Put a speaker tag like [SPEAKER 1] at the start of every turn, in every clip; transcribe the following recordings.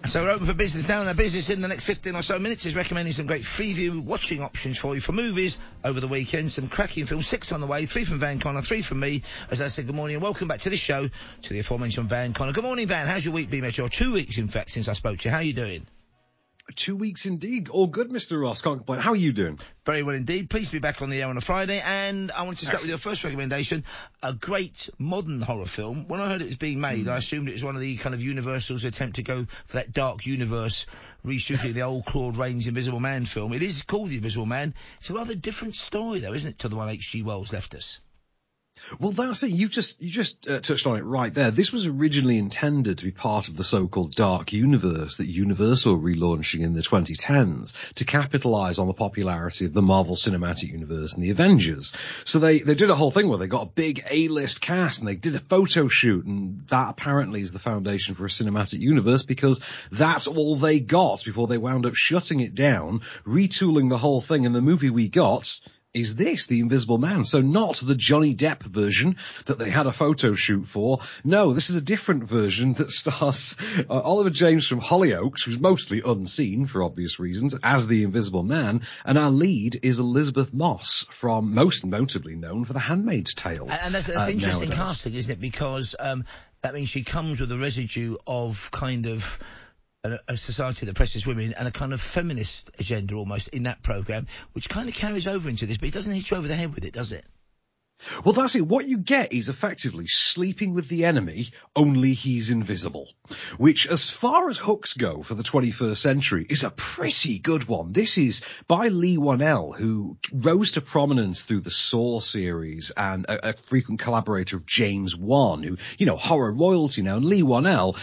[SPEAKER 1] So we're open for business now, and our business in the next 15 or so minutes is recommending some great Freeview watching options for you for movies over the weekend. Some cracking films, 6 on the way, 3 from Van Connor, 3 from me. As I said, good morning and welcome back to the show, to the aforementioned Van Connor. Good morning, Van. How's your week been, mate? Or 2 weeks, in fact, since I spoke to you. How are you doing?
[SPEAKER 2] 2 weeks indeed. All good, Mr. Ross. Can't complain. How are you doing?
[SPEAKER 1] Very well indeed. Pleased to be back on the air on a Friday, and I wanted to start with your first recommendation, a great modern horror film. When I heard it was being made, I assumed it was one of the kind of Universal's attempt to go for that dark universe, reshooting the old Claude Rains Invisible Man film. It is called The Invisible Man. It's a rather different story, though, isn't it, to the one H.G. Wells left us?
[SPEAKER 2] Well, that's it. You just touched on it right there. This was originally intended to be part of the so-called Dark Universe that Universal were relaunching in the 2010s to capitalize on the popularity of the Marvel Cinematic Universe and the Avengers. So they did a whole thing where they got a big A-list cast and they did a photo shoot, and that apparently is the foundation for a cinematic universe because that's all they got before they wound up shutting it down, retooling the whole thing, and the movie we got is this, The Invisible Man. So not the Johnny Depp version that they had a photo shoot for. No, this is a different version that stars Oliver James from Hollyoaks, who's mostly unseen for obvious reasons, as The Invisible Man. And our lead is Elizabeth Moss, from most notably known for The Handmaid's Tale.
[SPEAKER 1] And that's interesting
[SPEAKER 2] nowadays.
[SPEAKER 1] casting, isn't it? Because that means she comes with a residue of kind of a society that oppresses women and a kind of feminist agenda almost in that programme, which kind of carries over into this, but it doesn't hit you over the head with it, does it?
[SPEAKER 2] Well, that's it. What you get is effectively Sleeping with the Enemy, only he's invisible. Which, as far as hooks go for the 21st century, is a pretty good one. This is by Lee Whannell, who rose to prominence through the Saw series and a frequent collaborator of James Wan, who, horror royalty now. And Lee Whannell,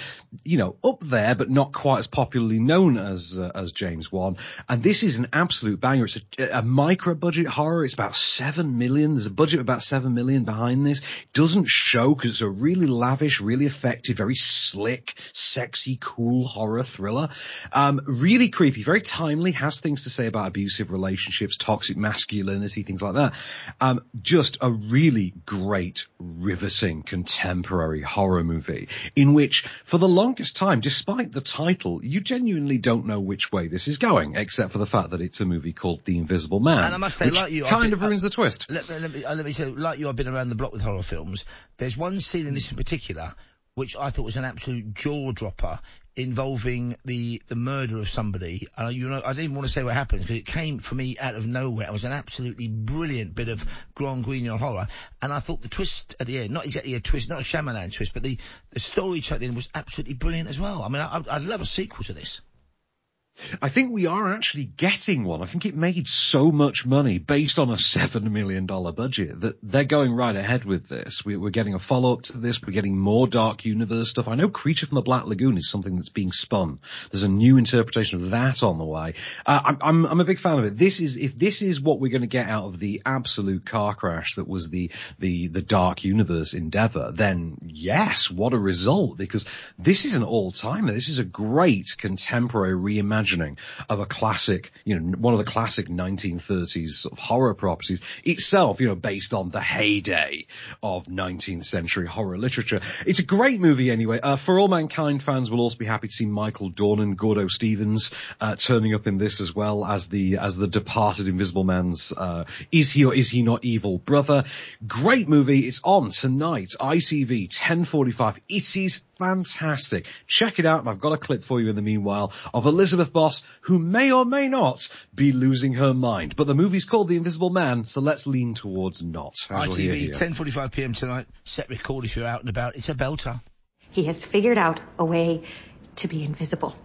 [SPEAKER 2] up there, but not quite as popularly known as James Wan. And this is an absolute banger. It's a micro-budget horror. It's about 7 million. There's a budget of about 7 million behind this. It doesn't show because it's a really lavish, really effective, very slick, sexy, cool horror thriller. Really creepy, very timely, has things to say about abusive relationships, toxic masculinity, things like that. Just a really great, riveting, contemporary horror movie in which, for the longest time, despite the title, you genuinely don't know which way this is going, except for the fact that it's a movie called The Invisible Man.
[SPEAKER 1] And I must say, like you,
[SPEAKER 2] kind of ruins the twist.
[SPEAKER 1] Let me say, like you, I've been around the block with horror films. There's one scene in this in particular which I thought was an absolute jaw-dropper, involving the murder of somebody. I didn't even want to say what happens because it came for me out of nowhere. It was an absolutely brilliant bit of Grand Guignol horror, and I thought the twist at the end, not exactly a twist, not a Shyamalan twist, but the story at the end was absolutely brilliant as well. I mean, I'd love a sequel to this.
[SPEAKER 2] I think we are actually getting one. I think it made so much money based on a $7 million budget that they're going right ahead with this. We're getting a follow-up to this. We're getting more Dark Universe stuff. I know Creature from the Black Lagoon is something that's being spun. There's a new interpretation of that on the way. I'm a big fan of it. If this is what we're going to get out of the absolute car crash that was the Dark Universe endeavor, then yes, what a result, because this is an all-timer. This is a great contemporary reimagining of a classic, one of the classic 1930s sort of horror properties itself, based on the heyday of 19th century horror literature. It's a great movie anyway. For All Mankind fans will also be happy to see Michael Dornan, Gordo Stevens, turning up in this as well as the departed Invisible Man's, is he or is he not evil brother. Great movie. It's on tonight. ITV 10:45. It is fantastic. Check it out, and I've got a clip for you in the meanwhile of Elizabeth Moss, who may or may not be losing her mind. But the movie's called The Invisible Man, so let's lean towards not.
[SPEAKER 1] ITV, 10:45 p.m. tonight. Set record if you're out and about. It's a belter.
[SPEAKER 3] He has figured out a way to be invisible.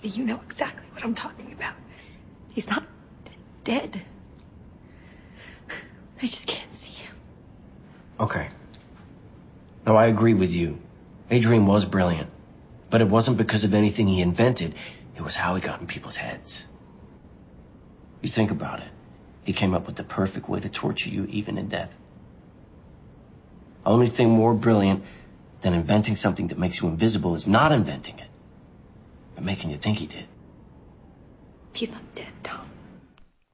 [SPEAKER 3] You know exactly what I'm talking about. He's not dead. I just can't see him.
[SPEAKER 4] Okay. No, I agree with you. Adrian was brilliant. But it wasn't because of anything he invented. It was how he got in people's heads. You think about it. He came up with the perfect way to torture you, even in death. Only thing more brilliant than inventing something that makes you invisible is not inventing it, but making you think he did.
[SPEAKER 3] He's not dead, Tom.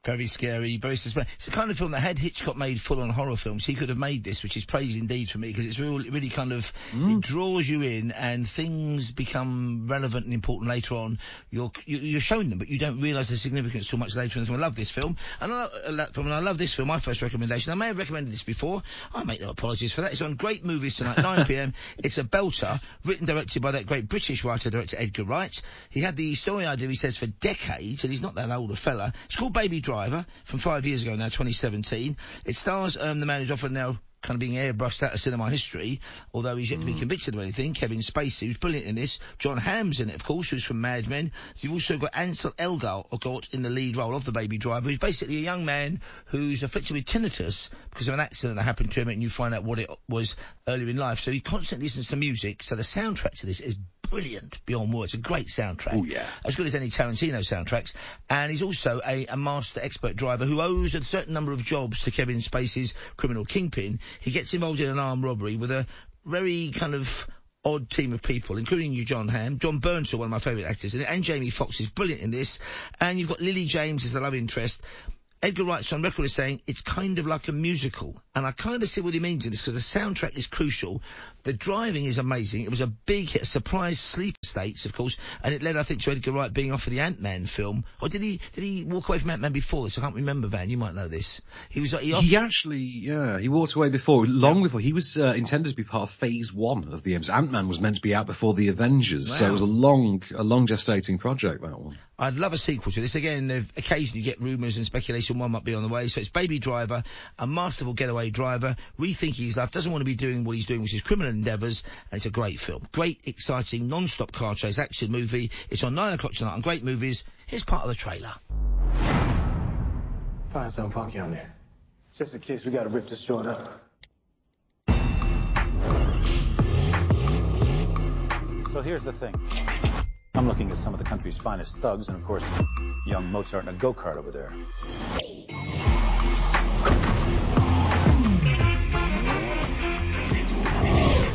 [SPEAKER 1] Very scary, very suspenseful. It's the kind of film that had Hitchcock made full-on horror films, he could have made this, which is praise indeed for me, because it's really kind of, it draws you in, and things become relevant and important later on. You're shown them, but you don't realise the significance too much later. And I love this film, and I love this film. My first recommendation. I may have recommended this before. I make no apologies for that. It's on Great Movies tonight, 9 p.m. It's a belter, written, directed by that great British writer-director Edgar Wright. He had the story idea, he says, for decades, and he's not that old a fella. It's called Baby Driver. From 5 years ago now, 2017. It stars the man who's often now kind of being airbrushed out of cinema history, although he's yet to be convicted of anything, Kevin Spacey, who's brilliant in this. John Hamm's in it, of course, who's from Mad Men. You've also got Ansel Elgort in the lead role of the Baby Driver, who's basically a young man who's afflicted with tinnitus because of an accident that happened to him, and you find out what it was earlier in life. So he constantly listens to music, so the soundtrack to this is brilliant beyond words. A great soundtrack. Oh, yeah. As good as any Tarantino soundtracks. And he's also a master expert driver who owes a certain number of jobs to Kevin Spacey's criminal kingpin. He gets involved in an armed robbery with a very kind of odd team of people, including you, John Hamm. John Bernthal, one of my favourite actors in it, and Jamie Foxx is brilliant in this. And you've got Lily James as the love interest. Edgar Wright's on record as saying it's kind of like a musical, and I kind of see what he means in this, because the soundtrack is crucial. The driving is amazing. It was a big hit, a surprise Sleeper States, of course, and it led, I think, to Edgar Wright being off for the Ant-Man film. Or did he walk away from Ant-Man before this? I can't remember, Van. You might know this. He
[SPEAKER 2] walked away before, long before. He was intended to be part of Phase 1 of the MCU. Ant-Man was meant to be out before the Avengers, so it was a long gestating project, that one.
[SPEAKER 1] I'd love a sequel to this. Again, occasionally you get rumours and speculation one might be on the way. So it's Baby Driver, a masterful getaway driver, rethinking his life, doesn't want to be doing what he's doing, which is criminal endeavours, and it's a great film. Great, exciting, non-stop car chase action movie. It's on 9 o'clock tonight on Great Movies. Here's part of the trailer.
[SPEAKER 5] Find something funky on there. Just in case we gotta rip this joint up.
[SPEAKER 6] So here's the thing. I'm looking at some of the country's finest thugs, and of course, young Mozart in a go-kart over there.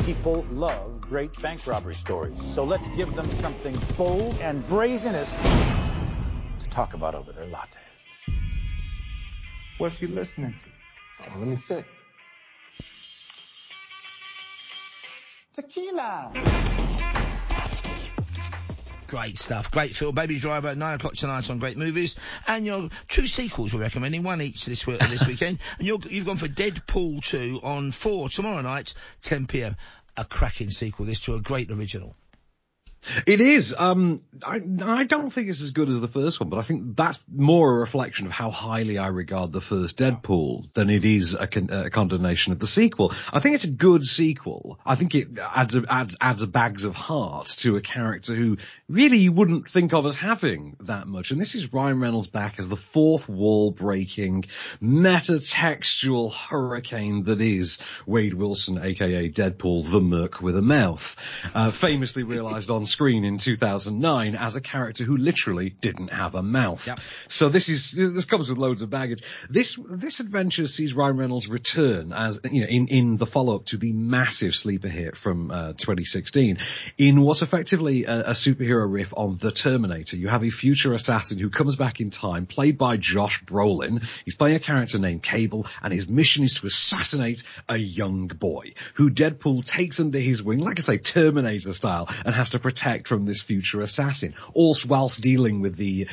[SPEAKER 6] People love great bank robbery stories, so let's give them something bold and brazen as to talk about over their lattes.
[SPEAKER 5] What you listening to? Oh, let me check. Tequila.
[SPEAKER 1] Great stuff. Great film. Baby Driver, 9 o'clock tonight on Great Movies. And your 2 sequels we're recommending, one each this weekend. And you've gone for Deadpool 2 on 4 tomorrow night, 10 p.m. A cracking sequel, this, to a great original.
[SPEAKER 2] It is. I don't think it's as good as the first one, but I think that's more a reflection of how highly I regard the first Deadpool than it is a condemnation of the sequel. I think it's a good sequel. I think it adds a bags of heart to a character who really you wouldn't think of as having that much. And this is Ryan Reynolds back as the fourth wall-breaking, meta-textual hurricane that is Wade Wilson, aka Deadpool, the Merc with a mouth, famously realised on screen in 2009 as a character who literally didn't have a mouth. Yep. So this comes with loads of baggage. This adventure sees Ryan Reynolds return as, you know, in the follow-up to the massive sleeper hit from 2016 in what's effectively a superhero riff on The Terminator. You have a future assassin who comes back in time, played by Josh Brolin. He's playing a character named Cable, and his mission is to assassinate a young boy who Deadpool takes under his wing, like I say, Terminator style, and has to protect from this future assassin, all whilst dealing with the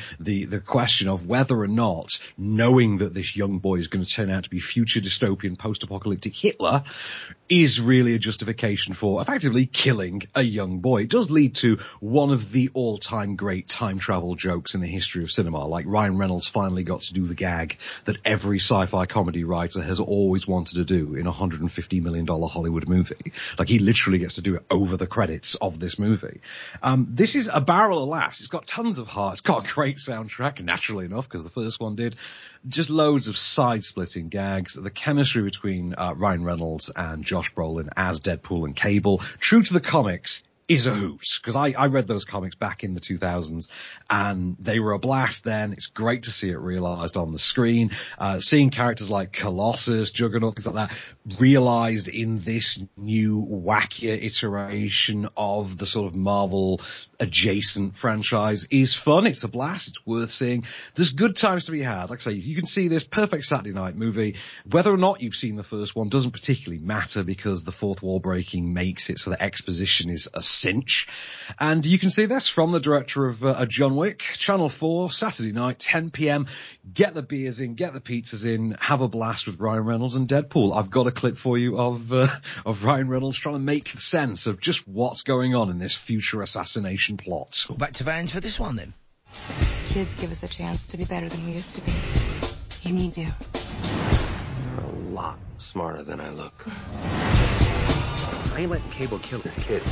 [SPEAKER 2] question of whether or not, knowing that this young boy is going to turn out to be future dystopian post-apocalyptic Hitler, is really a justification for effectively killing a young boy. It does lead to one of the all-time great time travel jokes in the history of cinema, like Ryan Reynolds finally got to do the gag that every sci-fi comedy writer has always wanted to do in a $150 million Hollywood movie. Like, he literally gets to do it over the credits of this movie. This is a barrel of laughs. It's got tons of heart. It's got a great soundtrack, naturally enough, because the first one did. Just loads of side-splitting gags. The chemistry between Ryan Reynolds and Josh Brolin as Deadpool and Cable, true to the comics, is a hoot, because I read those comics back in the 2000s, and they were a blast then. It's great to see it realized on the screen. Seeing characters like Colossus, Juggernaut, things like that, realized in this new, wackier iteration of the sort of Marvel adjacent franchise is fun. It's a blast. It's worth seeing. There's good times to be had. Like I say, you can see this perfect Saturday night movie. Whether or not you've seen the first one doesn't particularly matter, because the fourth wall breaking makes it so that exposition is a cinch. And you can see this from the director of John Wick, Channel 4, Saturday night, 10 p.m. Get the beers in, get the pizzas in, have a blast with Ryan Reynolds and Deadpool. I've got a clip for you of Ryan Reynolds trying to make sense of just what's going on in this future assassination plot.
[SPEAKER 1] Well, back to Vans for this one then.
[SPEAKER 7] Kids give us a chance to be better than we used to be. You need to.
[SPEAKER 8] You're a lot smarter than I look. I ain't letting Cable kill this kid.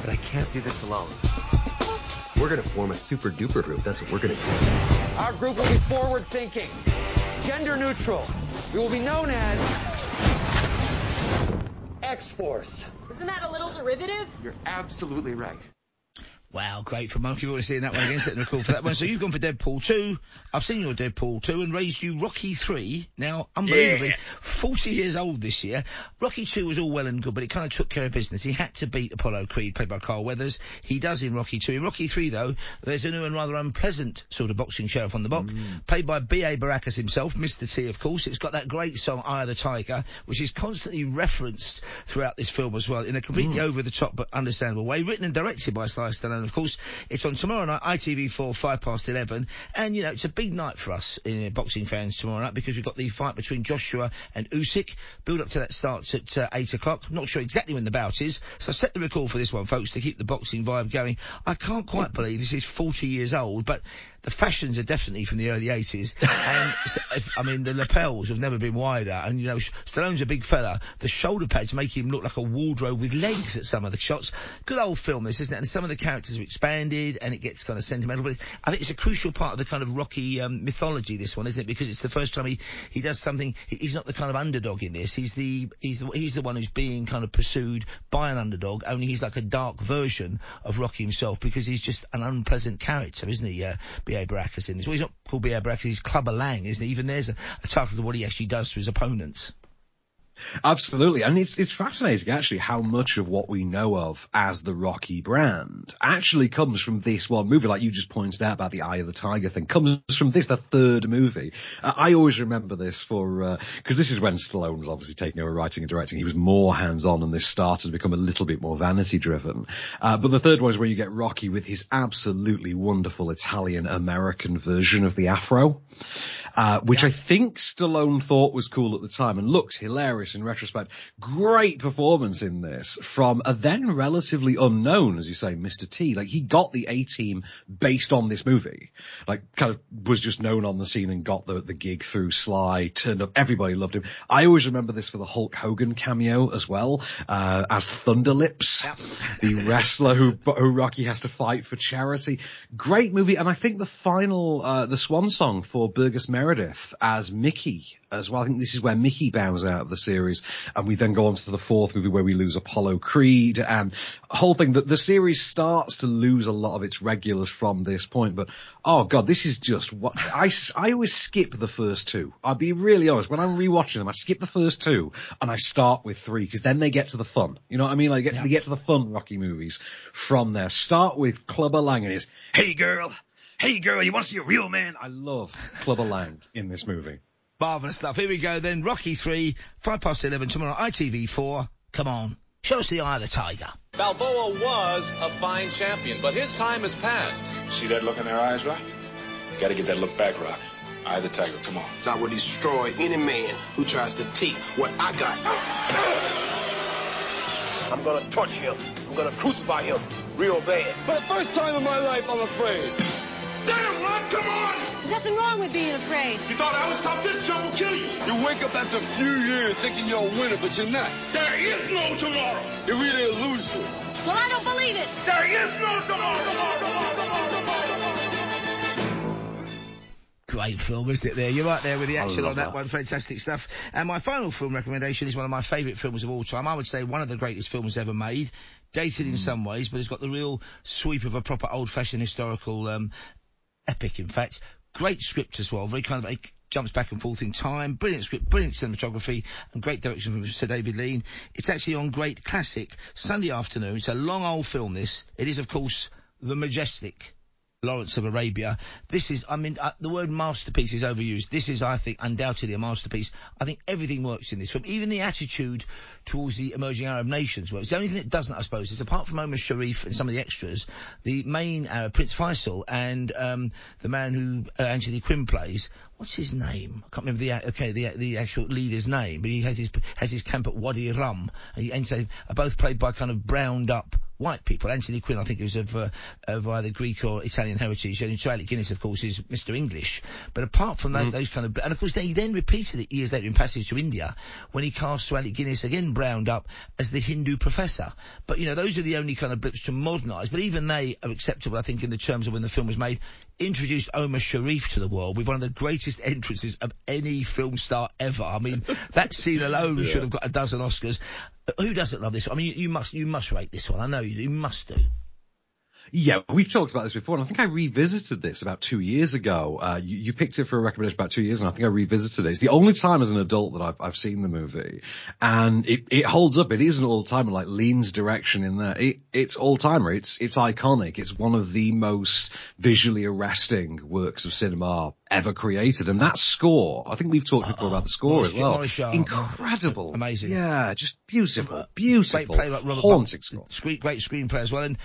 [SPEAKER 8] But I can't do this alone. We're gonna form a super duper group. That's what we're gonna do.
[SPEAKER 9] Our group will be forward thinking, gender neutral. We will be known as X-Force.
[SPEAKER 10] Isn't that a little derivative?
[SPEAKER 8] You're absolutely right.
[SPEAKER 1] Wow, great for Monkey. You've already seen that one again, setting the record for that one. So you've gone for Deadpool 2. I've seen your Deadpool 2 and raised you Rocky 3. Now, unbelievably, 40 years old this year. Rocky 2 was all well and good, but it kind of took care of business. He had to beat Apollo Creed, played by Carl Weathers. He does in Rocky 2. In Rocky 3, though, there's a new and rather unpleasant sort of boxing sheriff on the block, played by B.A. Baracus himself, Mr. T, of course. It's got that great song, Eye of the Tiger, which is constantly referenced throughout this film as well, in a completely over-the-top but understandable way. Written and directed by Sly Stallone, of course. It's on tomorrow night, ITV4, 11:05. And, you know, it's a big night for us, boxing fans, tomorrow night, because we've got the fight between Joshua and Usyk. Build up to that starts at 8 o'clock. Not sure exactly when the bout is. So set the record for this one, folks, to keep the boxing vibe going. I can't quite believe this is 40 years old, but the fashions are definitely from the early 80s. And, the lapels have never been wider. And, you know, Stallone's a big fella. The shoulder pads make him look like a wardrobe with legs at some of the shots. Good old film, this, isn't it? And some of the characters are expanded and it gets kind of sentimental. But I think it's a crucial part of the kind of Rocky mythology, this one, isn't it? Because it's the first time he does something. He's not the kind of underdog in this. He's the one who's being kind of pursued by an underdog, only he's like a dark version of Rocky himself, because he's just an unpleasant character, isn't he? B.A. Baracus in this. Well, he's not called B.A. Baracus, he's Clubber Lang, isn't he? Even there's a title to what he actually does to his opponents.
[SPEAKER 2] Absolutely. And it's fascinating, actually, how much of what we know of as the Rocky brand actually comes from this one movie. Like you just pointed out about the Eye of the Tiger thing, comes from this, the third movie. I always remember this because this is when Stallone was obviously taking over writing and directing. He was more hands-on, and this started to become a little bit more vanity-driven. But the third one is where you get Rocky with his absolutely wonderful Italian-American version of the afro, which I think Stallone thought was cool at the time and looked hilarious in retrospect. Great performance in this from a then relatively unknown, as you say, Mr. T. Like, he got the A-Team based on this movie. Like, kind of was just known on the scene and got the gig through Sly, turned up, everybody loved him. I always remember this for the Hulk Hogan cameo as well, as Thunderlips, the wrestler who Rocky has to fight for charity. Great movie, and I think the final, the swan song for Burgess Meredith as Mickey as well. I think this is where Mickey bows out of the series, and we then go on to the fourth movie where we lose Apollo Creed, and the whole thing that the series starts to lose a lot of its regulars from this point. But oh god, this is just what I always skip the first two. I'll be really honest, when I'm rewatching them, I skip the first two and I start with three, because then they get to the fun. You know what I mean? Like they get to the fun Rocky movies from there. Start with Clubber Lang and his hey girl, you want to see a real man? I love Clubber Lang in this movie.
[SPEAKER 1] Marvellous stuff. Here we go then. Rocky 3, 11:05 tomorrow, ITV4. Come on. Show us the Eye of the Tiger.
[SPEAKER 11] Balboa was a fine champion, but his time has passed.
[SPEAKER 12] See that look in their eyes, Rock? Gotta get that look back, Rock. Eye of the Tiger, come on.
[SPEAKER 13] I will destroy any man who tries to take what I got. I'm gonna torture him. I'm gonna crucify him real bad.
[SPEAKER 14] For the first time in my life, I'm afraid.
[SPEAKER 13] Damn, Rock, come on!
[SPEAKER 15] There's nothing wrong with being afraid.
[SPEAKER 13] You thought I was tough? This jump will kill you.
[SPEAKER 14] You wake up after a few years thinking you're a winner, but you're not.
[SPEAKER 13] There is no tomorrow.
[SPEAKER 14] You're really a loser.
[SPEAKER 15] Well, I don't believe it.
[SPEAKER 13] There is no tomorrow.
[SPEAKER 1] great film, isn't it there? You're right there with the action on that one. Fantastic stuff. And my final film recommendation is one of my favourite films of all time. I would say one of the greatest films ever made. Dated in some ways, but it's got the real sweep of a proper old-fashioned historical epic, in fact. Great script as well. Very kind of... It jumps back and forth in time. Brilliant script, brilliant cinematography, and great direction from Sir David Lean. It's actually on Great Classic Sunday afternoon. It's a long old film, this. It is, of course, The Majestic Lawrence of Arabia. This is, I mean, the word masterpiece is overused. This is, I think, undoubtedly a masterpiece. I think everything works in this film. Even the attitude towards the emerging Arab nations works. The only thing that doesn't, I suppose, is apart from Omar Sharif and some of the extras, the main Arab, Prince Faisal, and the man who Anthony Quinn plays, what's his name? I can't remember the actual leader's name, but he has his camp at Wadi Rum, and so are both played by kind of browned up white people. Anthony Quinn, I think, is of either Greek or Italian heritage, and Alec Guinness, of course, is Mr. English. But apart from that, those kind of... And, of course, he then repeated it years later in Passage to India, when he cast Alec Guinness, again browned up, as the Hindu professor. But, you know, those are the only kind of blips to modernise. But even they are acceptable, I think, in the terms of when the film was made. Introduced Omar Sharif to the world with one of the greatest entrances of any film star ever. I mean, that scene alone should have got a dozen Oscars. Who doesn't love this? I mean, you must rate this one. I know you do. You must do.
[SPEAKER 2] Yeah, we've talked about this before, and I think I revisited this about 2 years ago. You picked it for a recommendation about 2 years, and I think I revisited it. It's the only time as an adult that I've seen the movie, and it holds up. It is an all-timer, like Lean's direction in there. It's all-timer. It's iconic. It's one of the most visually arresting works of cinema ever created, and that score, I think we've talked before about the score as well. Incredible.
[SPEAKER 1] Amazing.
[SPEAKER 2] Yeah, just beautiful.
[SPEAKER 1] Great play like Robert
[SPEAKER 2] haunting score.
[SPEAKER 1] Great screenplay as well. And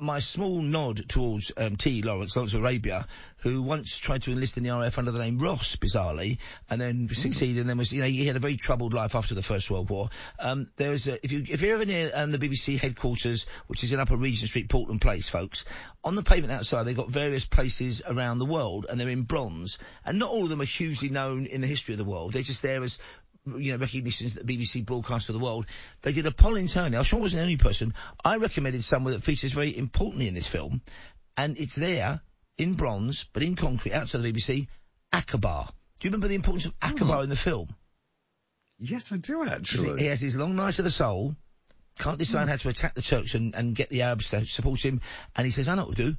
[SPEAKER 1] my small nod towards Lawrence of Arabia, who once tried to enlist in the RAF under the name Ross, bizarrely, and then succeeded, and then was, he had a very troubled life after the First World War. If you're ever near the BBC headquarters, which is in Upper Regent Street, Portland Place, folks, on the pavement outside they've got various places around the world, and they're in bronze, and not all of them are hugely known in the history of the world. They're just there as recognitions that the BBC broadcast to the world. They did a poll internally. I'm sure I wasn't the only person. I recommended somewhere that features very importantly in this film, and it's there in bronze, but in concrete, outside the BBC, Aqaba. Do you remember the importance of Aqaba in the film?
[SPEAKER 2] Yes, I do, actually.
[SPEAKER 1] He has his long knife to the soul, can't decide how to attack the Turks and get the Arabs to support him, and he says, I know what to do.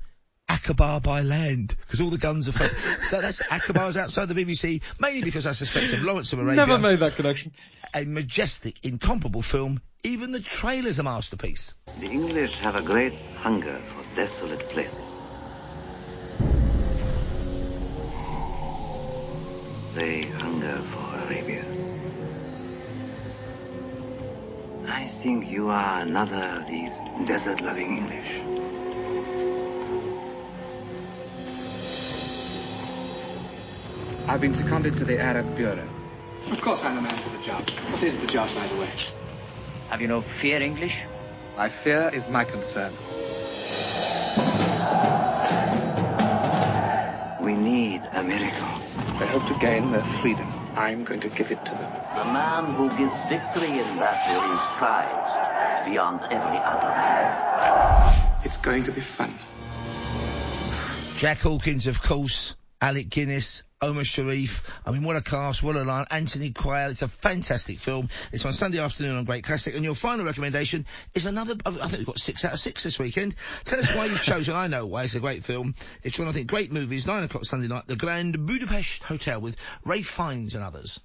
[SPEAKER 1] Aqaba by land, because all the guns are... So that's Aqaba's outside the BBC, mainly because I suspect of Lawrence of Arabia.
[SPEAKER 2] Never made that connection.
[SPEAKER 1] A majestic, incomparable film. Even the trailer's a masterpiece.
[SPEAKER 10] The English have a great hunger for desolate places. They hunger for Arabia. I think you are another of these desert-loving English.
[SPEAKER 16] I've been seconded to the Arab Bureau.
[SPEAKER 17] Of course I'm the man for the job. What is the job, by the way?
[SPEAKER 16] Have you no fear English? My fear is my concern.
[SPEAKER 10] We need a miracle.
[SPEAKER 16] They hope to gain their freedom. I'm going to give it to them.
[SPEAKER 10] The man who gives victory in battle is prized beyond every other man.
[SPEAKER 17] It's going to be fun.
[SPEAKER 1] Jack Hawkins, of course. Alec Guinness, Omar Sharif. I mean, what a cast, what a line. Anthony Quayle. It's a fantastic film. It's on Sunday afternoon on Great Classic. And your final recommendation is another... I think we've got 6 out of 6 this weekend. Tell us why you've chosen. I know why. It's a great film. It's one, I think, great movies. 9 o'clock Sunday night. The Grand Budapest Hotel with Ralph Fiennes and others.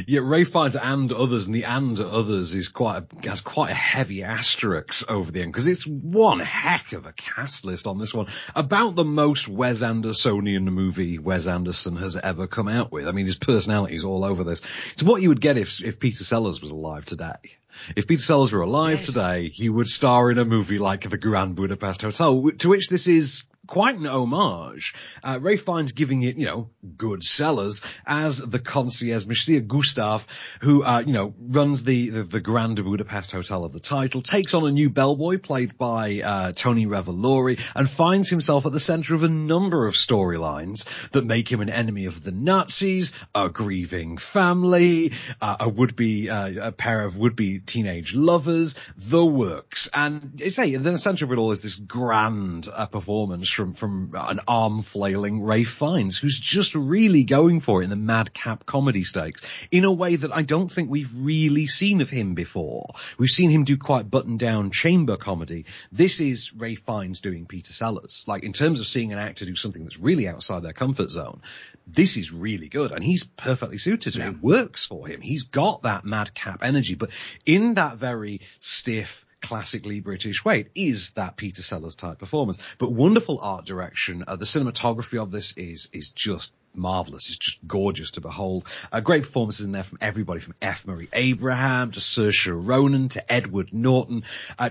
[SPEAKER 2] Yeah, Ralph Fiennes and others, and the and others has quite a heavy asterisk over the end, because it's one heck of a cast list on this one. About the most Wes Andersonian movie Wes Anderson has ever come out with. I mean, his personality is all over this. It's what you would get if Peter Sellers was alive today. If Peter Sellers were alive today, he would star in a movie like The Grand Budapest Hotel, to which this is quite an homage. Ralph Fiennes giving it, good Sellers as the concierge, Monsieur Gustave, who, runs the Grand Budapest Hotel of the title, takes on a new bellboy played by Tony Revolori, and finds himself at the centre of a number of storylines that make him an enemy of the Nazis, a grieving family, a pair of would-be teenage lovers, the works. And then the centre of it all is this grand performance from an arm flailing Ralph Fiennes, who's just really going for it in the madcap comedy stakes in a way that I don't think we've really seen of him before. We've seen him do quite buttoned down chamber comedy. This is Ralph Fiennes doing Peter Sellers. Like, in terms of seeing an actor do something that's really outside their comfort zone, this is really good, and he's perfectly suited to it. It works for him. He's got that madcap energy, but in that very stiff, classically British way. It is that Peter Sellers type performance, but wonderful art direction. The cinematography of this is just marvelous. It's just gorgeous to behold. Great performances in there from everybody, from F. Murray Abraham to Saoirse Ronan to Edward Norton.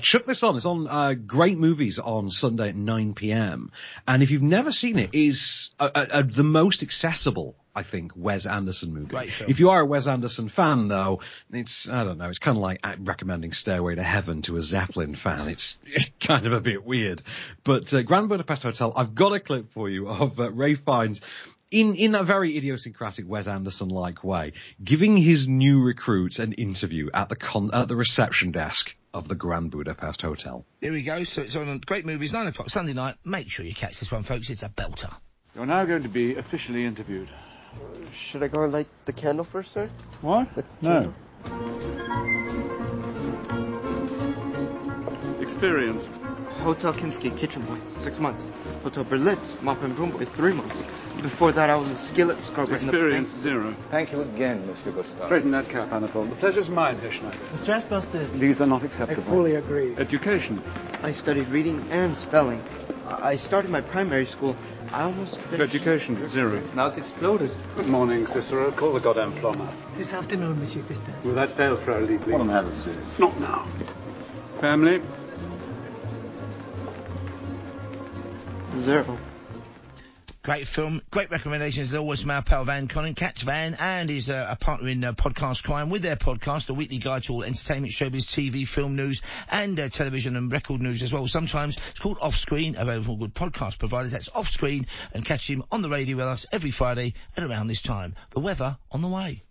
[SPEAKER 2] Chuck this on. It's on Great Movies on Sunday at 9 p.m. And if you've never seen it, is the most accessible, I think, Wes Anderson movie. If you are a Wes Anderson fan, though, it's, I don't know, it's kind of like recommending Stairway to Heaven to a Zeppelin fan. It's kind of a bit weird. But Grand Budapest Hotel, I've got a clip for you of Ralph Fiennes in that very idiosyncratic Wes Anderson-like way, giving his new recruits an interview at the reception desk of the Grand Budapest Hotel.
[SPEAKER 1] Here we go. So it's on Great Movies, 9 o'clock Sunday night. Make sure you catch this one, folks. It's a belter.
[SPEAKER 17] You're now going to be officially interviewed.
[SPEAKER 18] Should I go and light the candle first, sir?
[SPEAKER 17] What? No. Experience.
[SPEAKER 18] Hotel Kinski, kitchen boy, 6 months. Hotel Berlitz, mop and broom boy, 3 months. Before that, I was a skillet scrubber.
[SPEAKER 17] Experience, 0.
[SPEAKER 6] Thank you again, Mr. Gustav.
[SPEAKER 17] Straighten that cap, Anatole. The pleasure's mine, Herr Schneider.
[SPEAKER 19] Mr. Asbestos.
[SPEAKER 17] These are not acceptable.
[SPEAKER 19] I fully agree.
[SPEAKER 17] Education.
[SPEAKER 18] I studied reading and spelling. I started my primary school. I almost finished.
[SPEAKER 17] Education, 0.
[SPEAKER 19] Now it's exploded.
[SPEAKER 17] Good morning, Cicero. Call the goddamn plumber.
[SPEAKER 19] This afternoon, Monsieur Gustav.
[SPEAKER 17] Will that fail, Crowley, please?
[SPEAKER 6] What am I having to say?
[SPEAKER 17] Not now. Family?
[SPEAKER 18] 0.
[SPEAKER 1] Great film, great recommendations as always from our pal Van Conning. Catch Van and his a partner in Podcast Crime with their podcast, a weekly guide to all entertainment, showbiz, TV, film news, and television and record news as well. Sometimes it's called Off Screen, available on good podcast providers. That's Off Screen, and catch him on the radio with us every Friday at around this time. The weather on the way.